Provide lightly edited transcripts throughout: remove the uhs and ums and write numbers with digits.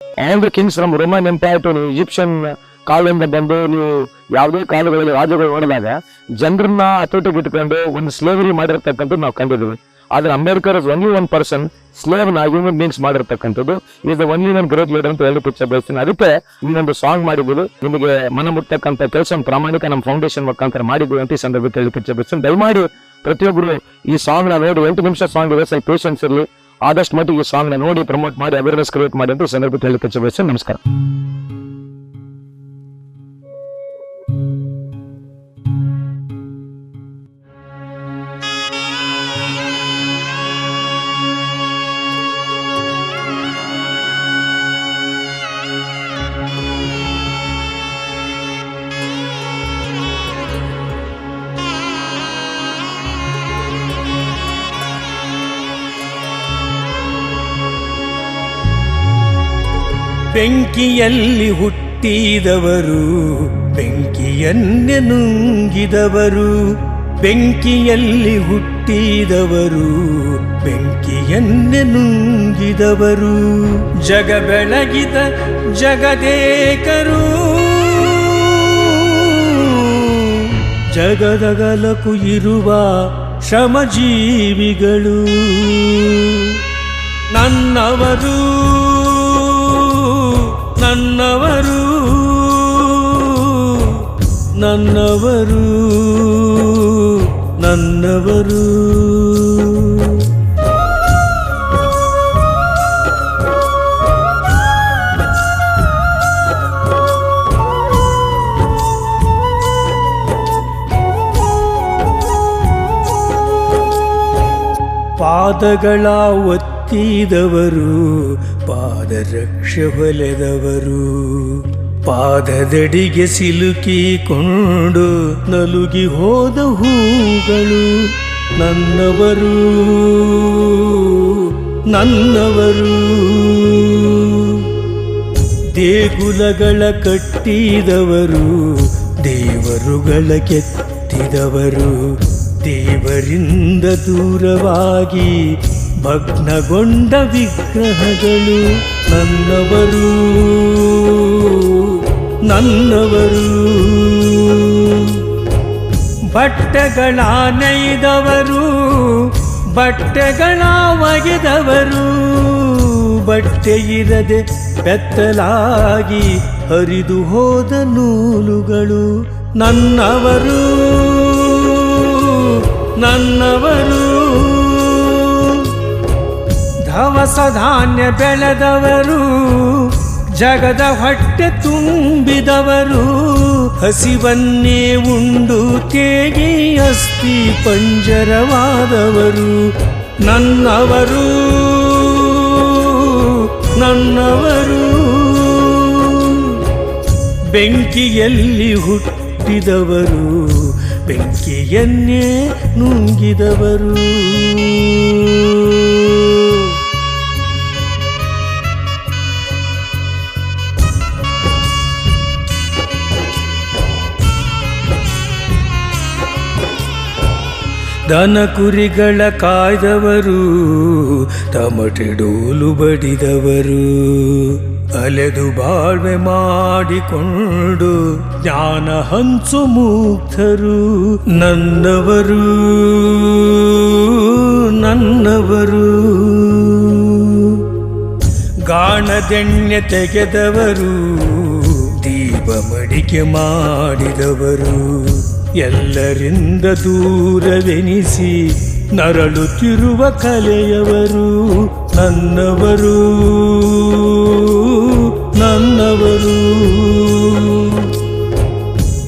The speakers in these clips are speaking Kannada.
All the kings from Roman empire to Egyptian ಕಾಲದಿಂದ ಬಂದು ನೀವು ಯಾವುದೇ ಕಾಲಗಳಲ್ಲಿ ರಾಜಗಳು ನೋಡಿದಾಗ ಜನರನ್ನ ಹತೋಟಿಗೆ ಇಟ್ಕೊಂಡು ಒಂದು ಸ್ಲೇವರಿ ಮಾಡಿರ್ತಕ್ಕಂಥದ್ದು ನಾವು ಕಂಡಿದ್ದೀವಿ. ಆದ್ರೆ Ambedkar only one person slave ನ ಹ್ಯೂಮನ್ ಬೀಂಗ್ಸ್ ಮಾಡಿರ್ತಕ್ಕಂಥದ್ದು. Is the only one great leader ಅಂತ ಹೇಳಿ ಪಿಕ್ಚರ್ ಬೆಳೆಸ್ತೀನಿ. ಅದಕ್ಕೆ ಇನ್ನೊಂದು ಸಾಂಗ್ ಮಾಡಿಬೋದು, ನಿಮಗೆ ಮನ ಮುಟ್ಟಕ್ಕಂಥ ಕೆಲಸ ಪ್ರಾಮಾಣಿಕ ನಮ್ಮ ಫೌಂಡೇಶನ್ ಮುಖಾಂತರ ಮಾಡಿದ್ವಿ ಅಂತ ಈ ಸಂದರ್ಭದಲ್ಲಿ ಹೇಳಿ ಪಿಕ್ಚರ್ ಬೆಳೆಸ್ತೀನಿ. ದಯಮಾಡಿ ಪ್ರತಿಯೊಬ್ಬರು ಈ ಸಾಂಗ್ ನ ನೋಡಿ, 8 ನಿಮಿಷ ಸಾಂಗ್ ಇದೆ, ಸ್ವಲ್ಪ ಪೇಷನ್ಸ್ ಇರಲಿ. ಆದಷ್ಟು ಮಟ್ಟಿಗೆ ಈ ಸಾಂಗ್ ನ ನೋಡಿ ಪ್ರಮೋಟ್ ಮಾಡಿ ಅವೇರ್ನೆಸ್ ಕ್ರಿಯೇಟ್ ಮಾಡಿ ಅಂತ ಸಂದರ್ಭದಲ್ಲಿ ಹೇಳಿ ಪಿಕ್ಚರ್ ಬೆಳೆಸ್ತೀನಿ. ನಮಸ್ಕಾರ. ಬೆಂಕಿಯಲ್ಲಿ ಹುಟ್ಟಿದವರು, ಬೆಂಕಿಯನ್ನೇ ನುಂಗಿದವರು. ಬೆಂಕಿಯಲ್ಲಿ ಹುಟ್ಟಿದವರು, ಬೆಂಕಿಯನ್ನೇ ನುಂಗಿದವರು. ಜಗ ಬೆಳಗಿದ ಜಗದೇಕರು, ಜಗದಗಲಕು ಇರುವ ಶ್ರಮಜೀವಿಗಳು. ನನ್ನವರು ನನ್ನವರು ನನ್ನವರು ನನ್ನವರು. ಪಾದಗಳ ಒತ್ತಿದವರು, ಪಾದರಕ್ಷೆ ಹೊಲೆದವರು. ಪಾದದಡಿಗೆ ಸಿಲುಕಿಕೊಂಡು ನಲುಗಿ ಹೋದ ಹೂಗಳು. ನನ್ನವರು ನನ್ನವರು. ದೇಗುಲಗಳ ಕಟ್ಟಿದವರು, ದೇವರುಗಳ ಕೆತ್ತಿದವರು. ದೇವರಿಂದ ದೂರವಾಗಿ ಭಗ್ನಗೊಂಡ ವಿಗ್ರಹಗಳು. ನನ್ನವರು ನನ್ನವರು. ಬಟ್ಟೆಗಳ ನೇಯ್ದವರು, ಬಟ್ಟೆಗಳ ಒಗೆದವರು. ಬಟ್ಟೆ ಇರದೆ ಬೆತ್ತಲಾಗಿ ಹರಿದು ಹೋದ ನೂಲುಗಳು. ನನ್ನವರು ನನ್ನವರು. ದವಸ ಧಾನ್ಯ ಬೆಳೆದವರು, ಜಗದ ಹೊಟ್ಟೆ ತುಂಬಿದವರು. ಹಸಿವನ್ನೇ ಉಂಡು ತೇಗಿ ಅಸ್ಥಿ ಪಂಜರವಾದವರು. ನನ್ನವರು ನನ್ನವರು. ಬೆಂಕಿಯಲ್ಲಿ ಹುಟ್ಟಿದವರು, ಬೆಂಕಿಯನ್ನೇ ನುಂಗಿದವರು. ದನ ಕುರಿಗಳ ಕಾಯ್ದವರು, ತಮಟೆ ಡೋಲು ಬಡಿದವರು. ಅಲೆದು ಬಾಳ್ವೆ ಮಾಡಿಕೊಂಡು ಜ್ಞಾನ ಹಂಚು ಮುಕ್ತರು. ನನ್ನವರು ನನ್ನವರು. ಗಾಣದೆಣ್ಣೆ ತೆಗೆದವರು, ದೀಪ ಮಡಿಕೆ ಮಾಡಿದವರು. ಎಲ್ಲರಿಂದ ದೂರವೆನಿಸಿ ನರಳುತ್ತಿರುವ ಕಲೆಯವರು. ನನ್ನವರು ನನ್ನವರು.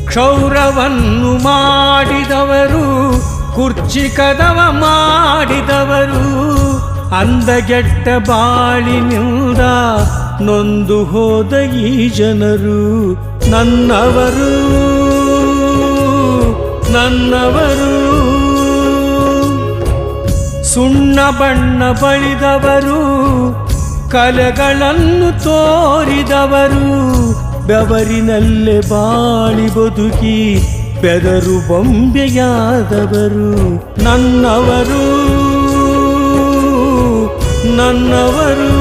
ಕ್ಷೌರವನ್ನು ಮಾಡಿದವರು, ಕುರ್ಚಿ ಕದವ ಮಾಡಿದವರು. ಅಂದಗೆಟ್ಟ ಬಾಳಿನಿಂದ ನೊಂದು ಹೋದ ಈ ಜನರು. ನನ್ನವರು ನನ್ನವರು. ಸುಣ್ಣ ಬಣ್ಣ ಬಳಿದವರು, ಕಲೆಗಳನ್ನು ತೋರಿದವರು. ಬೆವರಿನಲ್ಲೇ ಬಾಳಿ ಬದುಕಿ ಬೆದರು ಬೊಂಬೆಯಾದವರು. ನನ್ನವರು ನನ್ನವರು.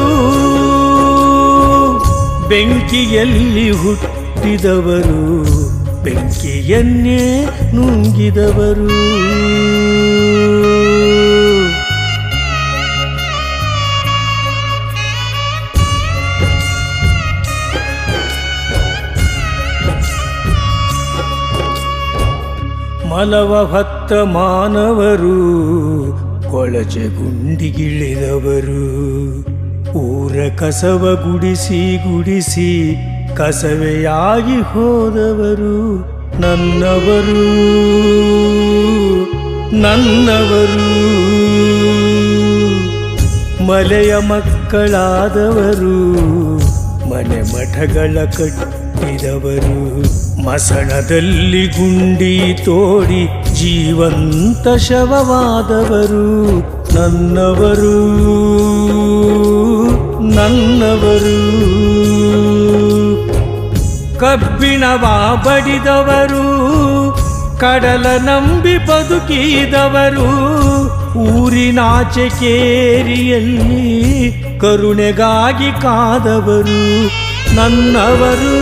ಬೆಂಕಿಯಲ್ಲಿ ಹುಟ್ಟಿದವರು ಬೆಂಕಿಯನ್ನೇ ನುಂಗಿದವರು. ಮಲವ ಹೊತ್ತ ಮಾನವರು ಕೊಳಚೆ ಗುಂಡಿಗಿಳಿದವರು. ಊರ ಕಸವ ಗುಡಿಸಿ ಗುಡಿಸಿ ಕಸವೆಯಾಗಿ ಹೋದವರು. ನನ್ನವರು ನನ್ನವರು ಮಲೆಯ ಮಕ್ಕಳಾದವರು. ಮನೆ ಮಠಗಳ ಕಟ್ಟಿದವರು. ಮಸಣದಲ್ಲಿ ಗುಂಡಿ ತೋಡಿ ಜೀವಂತ ಶವವಾದವರು. ನನ್ನವರು ನನ್ನವರು ಕಬ್ಬಿಣವ ಬಡಿದವರು. ಕಡಲ ನಂಬಿ ಬದುಕಿದವರು. ಊರಿನಾಚೆ ಕೇರಿಯಲ್ಲಿ ಕರುಣೆಗಾಗಿ ಕಾದವರು. ನನ್ನವರು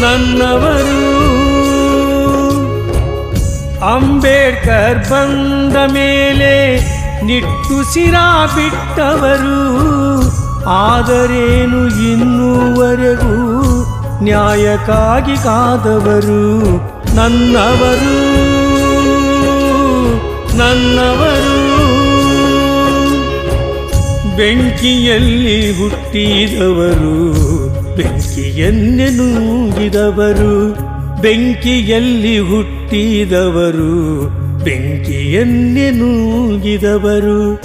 ನನ್ನವರು ಅಂಬೇಡ್ಕರ್ ಬಂದ ಮೇಲೆ ನಿಟ್ಟುಸಿರಾ ಬಿಟ್ಟವರು. ಆದರೇನು ಇನ್ನೂವರೆಗೂ ನ್ಯಾಯಕ್ಕಾಗಿ ಕಾದವರು. ನನ್ನವರು ನನ್ನವರು ಬೆಂಕಿಯಲ್ಲಿ ಹುಟ್ಟಿದವರು ಬೆಂಕಿಯನ್ನೇ ನುಂಗಿದವರು. ಬೆಂಕಿಯಲ್ಲಿ ಹುಟ್ಟಿದವರು ಬೆಂಕಿಯನ್ನೇ ನುಂಗಿದವರು.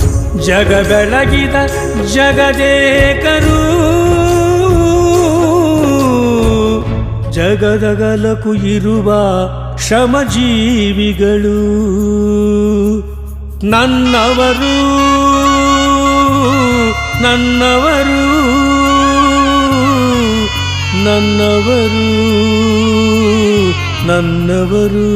ಜಗ ಬೆಳಗಿದ ಜಗದೇಕರು ಜಗದಗಲಕು ಇರುವ ಶ್ರಮಜೀವಿಗಳು. ನನ್ನವರು ನನ್ನವರು ನನ್ನವರು ನನ್ನವರು